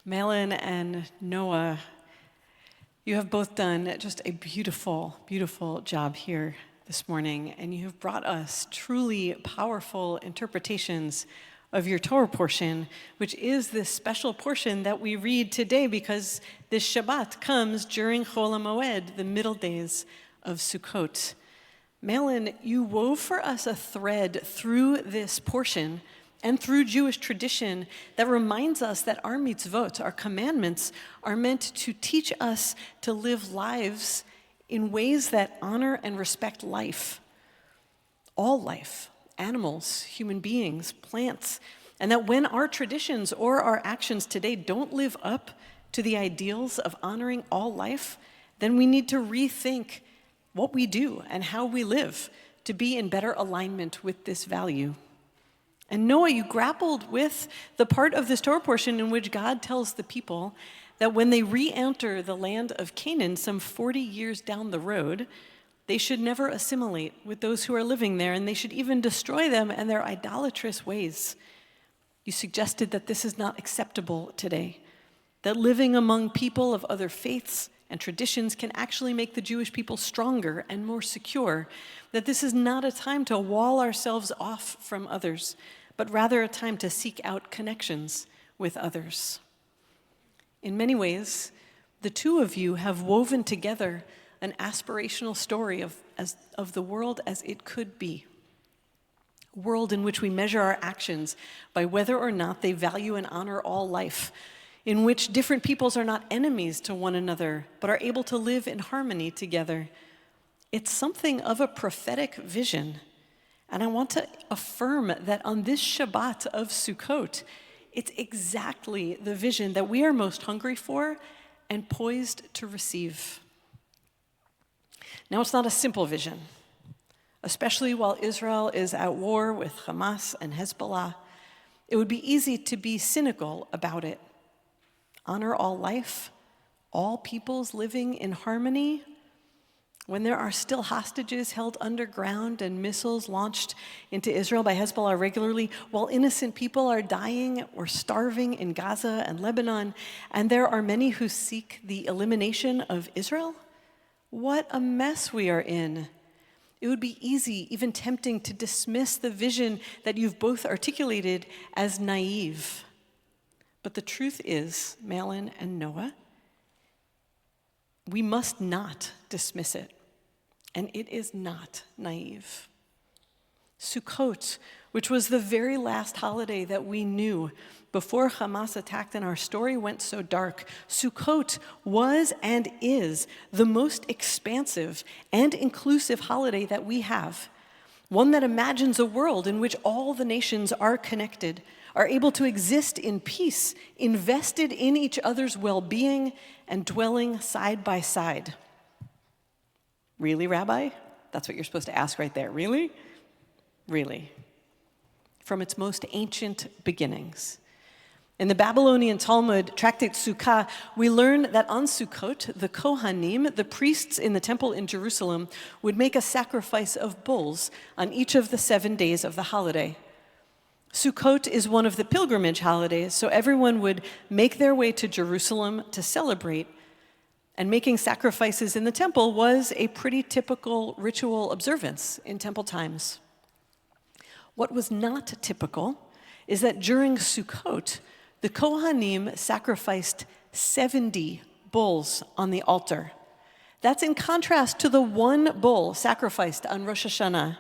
Malin and Noah, you have both done just a beautiful, beautiful job here this morning, and you have brought us truly powerful interpretations of your Torah portion, which is this special portion that we read today because this Shabbat comes during Chol HaMoeid, the middle days of Sukkot. Malin, you wove for us a thread through this portion and through Jewish tradition that reminds us that our mitzvot, our commandments, are meant to teach us to live lives in ways that honor and respect life, all life, animals, human beings, plants, and that when our traditions or our actions today don't live up to the ideals of honoring all life, then we need to rethink what we do and how we live to be in better alignment with this value. And Noah, you grappled with the part of this Torah portion in which God tells the people that when they re-enter the land of Canaan some 40 years down the road, they should never assimilate with those who are living there, and they should even destroy them and their idolatrous ways. You suggested that this is not acceptable today, that living among people of other faiths and traditions can actually make the Jewish people stronger and more secure, that this is not a time to wall ourselves off from others, but rather a time to seek out connections with others. In many ways, the two of you have woven together an aspirational story of the world as it could be. A world in which we measure our actions by whether or not they value and honor all life, in which different peoples are not enemies to one another, but are able to live in harmony together. It's something of a prophetic vision. And I want to affirm that on this Shabbat of Sukkot, it's exactly the vision that we are most hungry for and poised to receive. Now, it's not a simple vision, especially while Israel is at war with Hamas and Hezbollah. It would be easy to be cynical about it. Honor all life, all peoples living in harmony, when there are still hostages held underground and missiles launched into Israel by Hezbollah regularly, while innocent people are dying or starving in Gaza and Lebanon, and there are many who seek the elimination of Israel? What a mess we are in. It would be easy, even tempting, to dismiss the vision that you've both articulated as naive. But the truth is, Malin and Noah, we must not dismiss it, and it is not naive. Sukkot, which was the very last holiday that we knew before Hamas attacked and our story went so dark, Sukkot was and is the most expansive and inclusive holiday that we have, one that imagines a world in which all the nations are connected, are able to exist in peace, invested in each other's well-being, and dwelling side by side. Really, Rabbi? That's what you're supposed to ask right there. Really? Really. From its most ancient beginnings. In the Babylonian Talmud, Tractate Sukkah, we learn that on Sukkot, the Kohanim, the priests in the temple in Jerusalem, would make a sacrifice of bulls on each of the 7 days of the holiday. Sukkot is one of the pilgrimage holidays, so everyone would make their way to Jerusalem to celebrate. And making sacrifices in the temple was a pretty typical ritual observance in temple times. What was not typical is that during Sukkot, the Kohanim sacrificed 70 bulls on the altar. That's in contrast to the one bull sacrificed on Rosh Hashanah.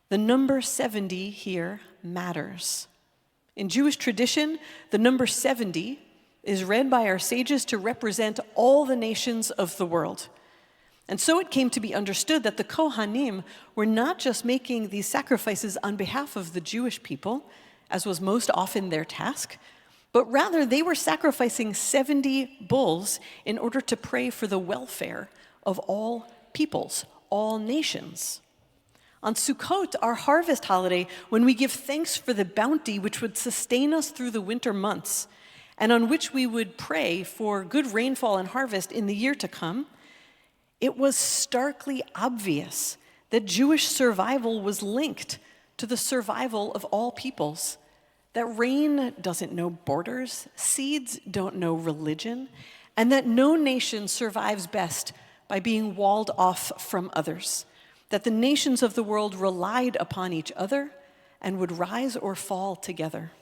The number 70 here matters. In Jewish tradition, the number 70 is read by our sages to represent all the nations of the world. And so it came to be understood that the Kohanim were not just making these sacrifices on behalf of the Jewish people, as was most often their task, but rather they were sacrificing 70 bulls in order to pray for the welfare of all peoples, all nations. On Sukkot, our harvest holiday, when we give thanks for the bounty which would sustain us through the winter months, and on which we would pray for good rainfall and harvest in the year to come, it was starkly obvious that Jewish survival was linked to the survival of all peoples, that rain doesn't know borders, seeds don't know religion, and that no nation survives best by being walled off from others, that the nations of the world relied upon each other and would rise or fall together.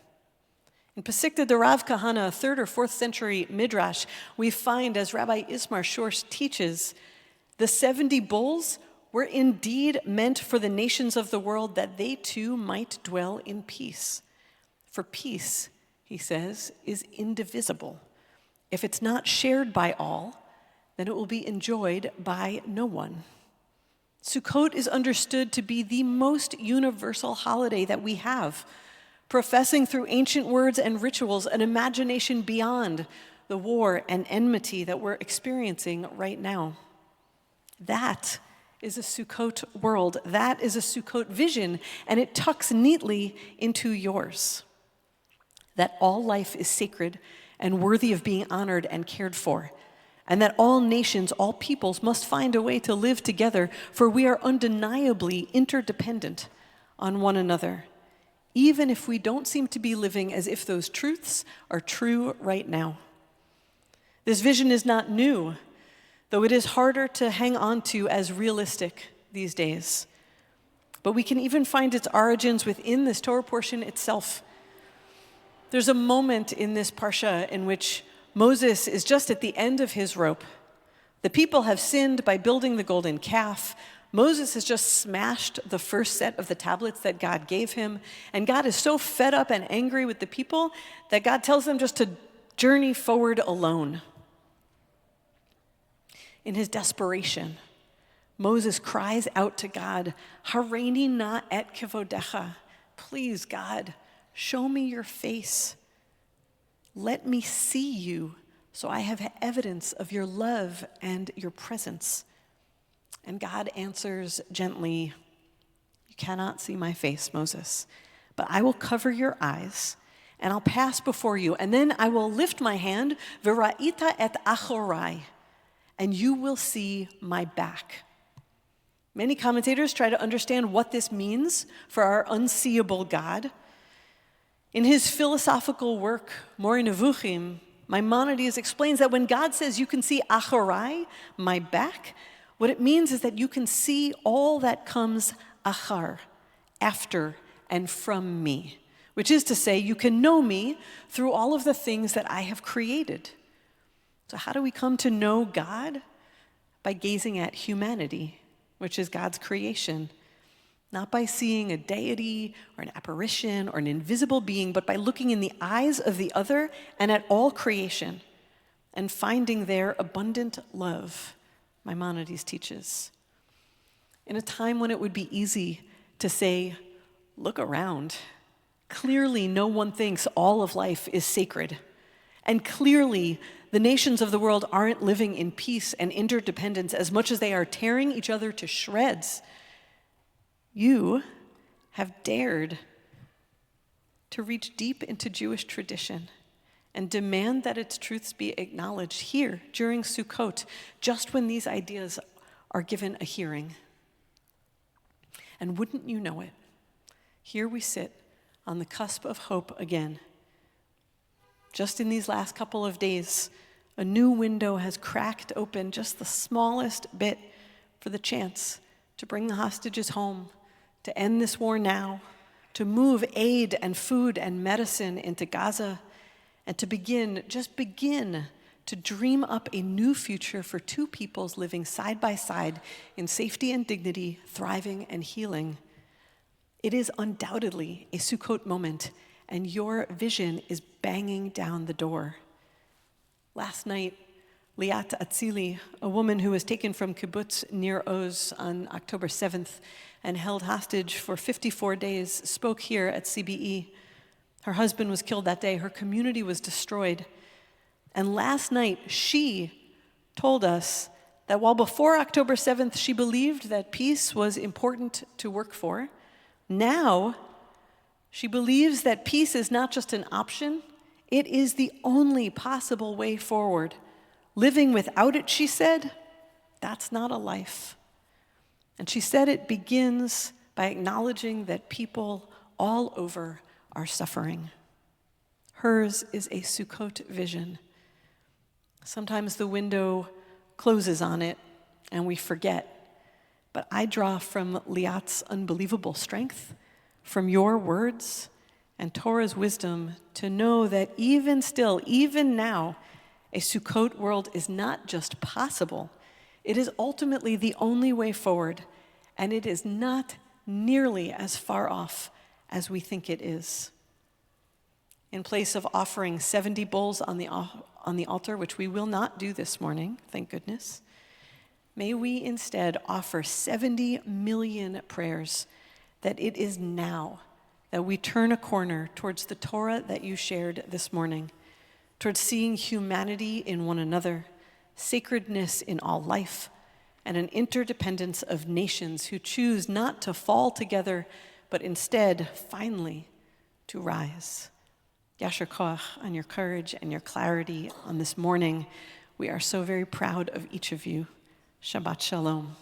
In Pesikta de Rav Kahana, a 3rd or 4th century midrash, we find, as Rabbi Ismar Shorsh teaches, the 70 bulls were indeed meant for the nations of the world that they too might dwell in peace. For peace, he says, is indivisible. If it's not shared by all, then it will be enjoyed by no one. Sukkot is understood to be the most universal holiday that we have, professing through ancient words and rituals an imagination beyond the war and enmity that we're experiencing right now. That is a Sukkot world. That is a Sukkot vision, and it tucks neatly into yours. That all life is sacred and worthy of being honored and cared for, and that all nations, all peoples must find a way to live together, for we are undeniably interdependent on one another, even if we don't seem to be living as if those truths are true right now. This vision is not new, though it is harder to hang on to as realistic these days. But we can even find its origins within this Torah portion itself. There's a moment in this parsha in which Moses is just at the end of his rope. The people have sinned by building the golden calf. Moses has just smashed the first set of the tablets that God gave him, and God is so fed up and angry with the people that God tells them just to journey forward alone. In his desperation, Moses cries out to God, "Hareini na et kevodecha." Please, God, show me your face. Let me see you so I have evidence of your love and your presence. And God answers gently, "You cannot see my face, Moses, but I will cover your eyes and I'll pass before you. And then I will lift my hand, v'ra'ita et achorai, and you will see my back." Many commentators try to understand what this means for our unseeable God. In his philosophical work, Mori Nevuchim, Maimonides explains that when God says you can see achorai, my back, what it means is that you can see all that comes achar, after and from me, which is to say you can know me through all of the things that I have created. So how do we come to know God? By gazing at humanity, which is God's creation. Not by seeing a deity or an apparition or an invisible being, but by looking in the eyes of the other and at all creation and finding their abundant love, Maimonides teaches. In a time when it would be easy to say, look around, clearly no one thinks all of life is sacred. And clearly the nations of the world aren't living in peace and interdependence as much as they are tearing each other to shreds. You have dared to reach deep into Jewish tradition and demand that its truths be acknowledged here during Sukkot, just when these ideas are given a hearing. And wouldn't you know it, here we sit on the cusp of hope again. Just in these last couple of days, a new window has cracked open just the smallest bit for the chance to bring the hostages home, to end this war now, to move aid and food and medicine into Gaza, and to begin to dream up a new future for two peoples living side by side in safety and dignity, thriving and healing. It is undoubtedly a Sukkot moment, and your vision is banging down the door. Last night, Liat Atzili, a woman who was taken from kibbutz Nir Oz on October 7th and held hostage for 54 days, spoke here at CBE. Her husband was killed that day. Her community was destroyed. And last night, she told us that while before October 7th she believed that peace was important to work for, now she believes that peace is not just an option, it is the only possible way forward. Living without it, she said, that's not a life. And she said it begins by acknowledging that people all over are suffering. Hers is a Sukkot vision. Sometimes the window closes on it and we forget. But I draw from Liat's unbelievable strength, from your words and Torah's wisdom to know that even still, even now, a Sukkot world is not just possible, it is ultimately the only way forward, and it is not nearly as far off as we think it is. In place of offering 70 bulls on the altar, which we will not do this morning, thank goodness, may we instead offer 70 million prayers that it is now that we turn a corner towards the Torah that you shared this morning, towards seeing humanity in one another, sacredness in all life, and an interdependence of nations who choose not to fall together, but instead, finally, to rise. Yasher koach on your courage and your clarity on this morning. We are so very proud of each of you. Shabbat shalom.